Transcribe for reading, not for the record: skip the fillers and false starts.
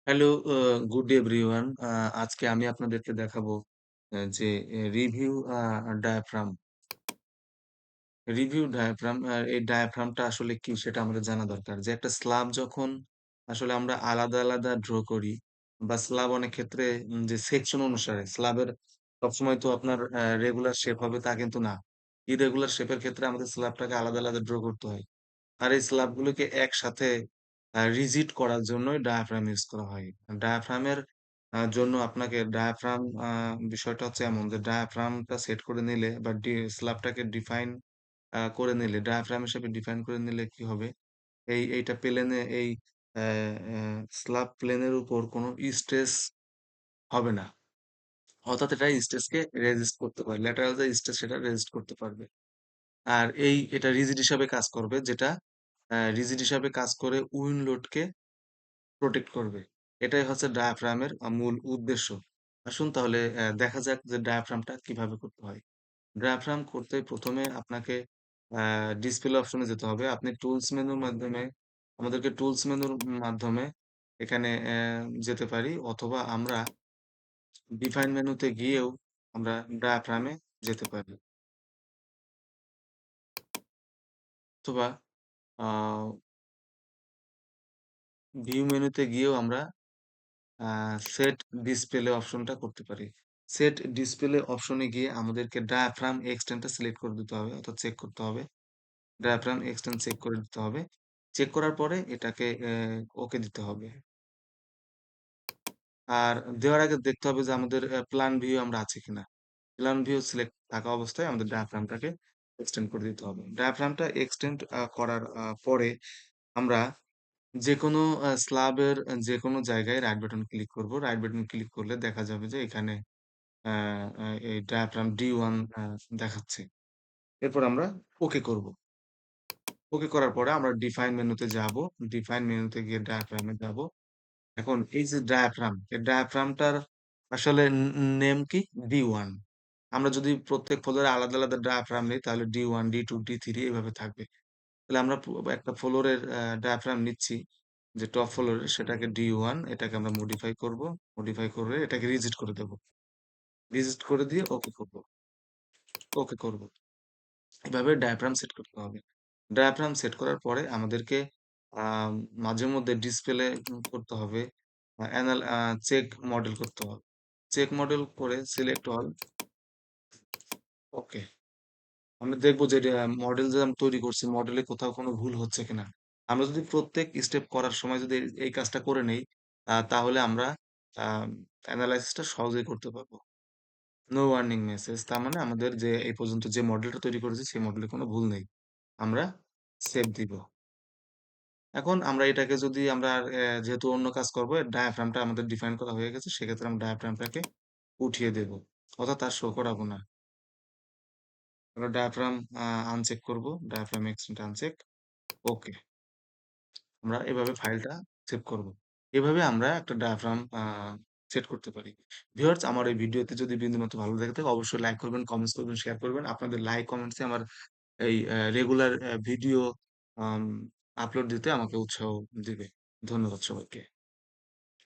Hello, good everyone. আজকে আমি আপনাদেরকে দেখাবো যে রিভিউ ডায়াফ্রাম। রিভিউ ডায়াফ্রাম এই ডায়াফ্রামটা আসলে কি সেটা আমাদের জানা দরকার। যে একটা স্ল্যাব যখন আসলে আমরা আলাদা, আলাদা ড্র করি বা স্ল্যাব অনেক ক্ষেত্রে যে সেকশন অনুসারে স্ল্যাবের সবসময় তো আপনার রেগুলার শেপ হবে তা কিন্তু না। ইররেগুলার শেপের ক্ষেত্রে আমাদের স্ল্যাবটাকে আলাদা, আলাদা ড্র করতে হয়। আর এই স্ল্যাবগুলোকে একসাথে রিজিড করার জন্যই ডায়াফ্রাম ইউজ করা হয়। ডায়াফ্রামের জন্য আপনাকে ডায়াফ্রাম বিষয়টা হচ্ছে এমন যে ডায়াফ্রামটা সেট করে নিলে বা স্ল্যাবটাকে ডিফাইন করে নিলে ডায়াফ্রাম হিসেবে ডিফাইন করে নিলে কি হবে? এইটা প্লেনে এই অ্যা অ্যা স্ল্যাব প্লেনের উপর কোনো স্ট্রেস হবে না। অর্থাৎ এটা স্ট্রেসকে রেজিস্ট করতে পারে। ল্যাটেরাল যে স্ট্রেস সেটা রেজিস্ট করতে পারবে। আর এটা রিজিড হিসাবে কাজ করবে যেটা রিজিড হিসাবে কাজ করে উইন্ড লোডকে প্রটেক্ট করবে। এটাই হচ্ছে ডায়াফ্রামের মূল উদ্দেশ্য। আসুন তাহলে দেখা যাক যে ডায়াফ্রামটা কিভাবে করতে হয়। ডায়াফ্রাম করতে ১ম এ আপনাকে আ ডিসপ্লে অপশন এ যেতে হবে। আপনি টুলস মেনুর মাধ্যমে আমাদেরকে টুলস মেনুর মাধ্যমে এখানে যেতে পারি অথবা আমরা ডিফাইন মেনুতে গিয়েও আমরা ডায়াফ্রামে যেতে পারি। অথবা আ ভিউ মেনুতে গিয়েও আমরা আ সেট ডিসপ্লে অপশনটা করতে পারি। সেট ডিসপ্লে অপশনে গিয়ে আমাদেরকে ডায়াফ্রাম এক্সটেন্ড টা সিলেক্ট করে দিতে হবে অর্থাৎ চেক করতে হবে। ডায়াফ্রাম এক্সটেন্ড চেক করে দিতে হবে। চেক করার পরে এটাকে ওকে দিতে হবে। আর দেওয়ার আগে দেখতে হবে যে আমাদের প্ল্যান ভিউ আমরা আছি কিনা। প্ল্যান ভিউ সিলেক্ট থাকা অবস্থায় আমাদের ডায়াফ্রামটাকে এক্সটেন্ড করে দিতে হবে। ডায়াফ্রামটা এক্সটেন্ড করার পরে আমরা যেকোনো স্ল্যাবের যেকোনো জায়গায় রাইট বাটন ক্লিক করব। রাইট বাটন ক্লিক করলে দেখা যাবে যে এখানে আ আ এই ডায়াফ্রাম D1 দেখাচ্ছে। এরপর আমরা ওকে করব। ওকে করার পরে আমরা ডিফাইন মেনুতে যাব। ডিফাইন মেনুতে গিয়ে ডায়াফ্রাম এ যাব। এখন এই যে ডায়াফ্রাম, এই ডায়াফ্রামটার আসলে নেম কি? D1। আমরা যদি প্রত্যেক ফ্লোরে আলাদা, আলাদা ডায়াফ্রাম নেই তাহলে D1, D2, D3 এভাবে থাকবে। তাহলে আমরা একটা ফ্লোরের ডায়াফ্রাম নিচ্ছি যে টপ ফ্লোরের সেটাকে D1 এটাকে আমরা মডিফাই করব। মডিফাই করে এটাকে রিজিড করে দেব। রিজিড করে দিয়ে ওকে করব। ওকে করব। এভাবে ডায়াফ্রাম সেট করতে হবে। ডায়াফ্রাম সেট করার পরে আমাদেরকে আম মাঝে মধ্যে ডিসপ্লে করতে হবে। অ্যানাল চেক মডেল করতে হবে। চেক মডেল করে সিলেক্ট অল ওকে। আমরা দেখব যে মডেল যে আমি তৈরি করছি, মডেলে কোথাও কোনো ভুল হচ্ছে কিনা। আমরা যদি প্রত্যেক স্টেপ করার সময় যদি এই কাজটা করে নেই, তাহলে আমরা এনালাইসিস টা সহজেই করতে পারব। নো ওয়ার্নিং মেসেজ তার মানে আমাদের যে এই পর্যন্ত যে মডেলটা তৈরি করেছি সেই মডেলে কোনো ভুল নেই। আমরা সেভ দিব। এখন আমরা এটাকে যদি আমরা যেহেতু অন্য কাজ করব, ডায়াফ্রামটা আমাদের ডিফাইন করা হয়ে গেছে। সেক্ষেত্রে আমরা ডায়াফ্রামটাকে উঠিয়ে দেব। অর্থাৎ আর শো করাবো না। আমরা ডায়াফ্রাম আনচেক করব। Diaphragm extent uncheck. ওকে। আমরা এভাবে ফাইলটা সেভ করব। এভাবে আমরা একটা ডায়াফ্রাম সেট করতে পারি। ভিউয়ার্স আমার এই ভিডিওতে যদি বিন্দুমাত্র ভালো লেগে থাকে অবশ্যই লাইক করবেন, কমেন্টস করবেন, শেয়ার করবেন। আপনাদের লাইক কমেন্টস এ আমার এই রেগুলার ভিডিও আম আপলোড দিতে আমাকে উৎসাহ দিবে। ধন্যবাদ সবাইকে।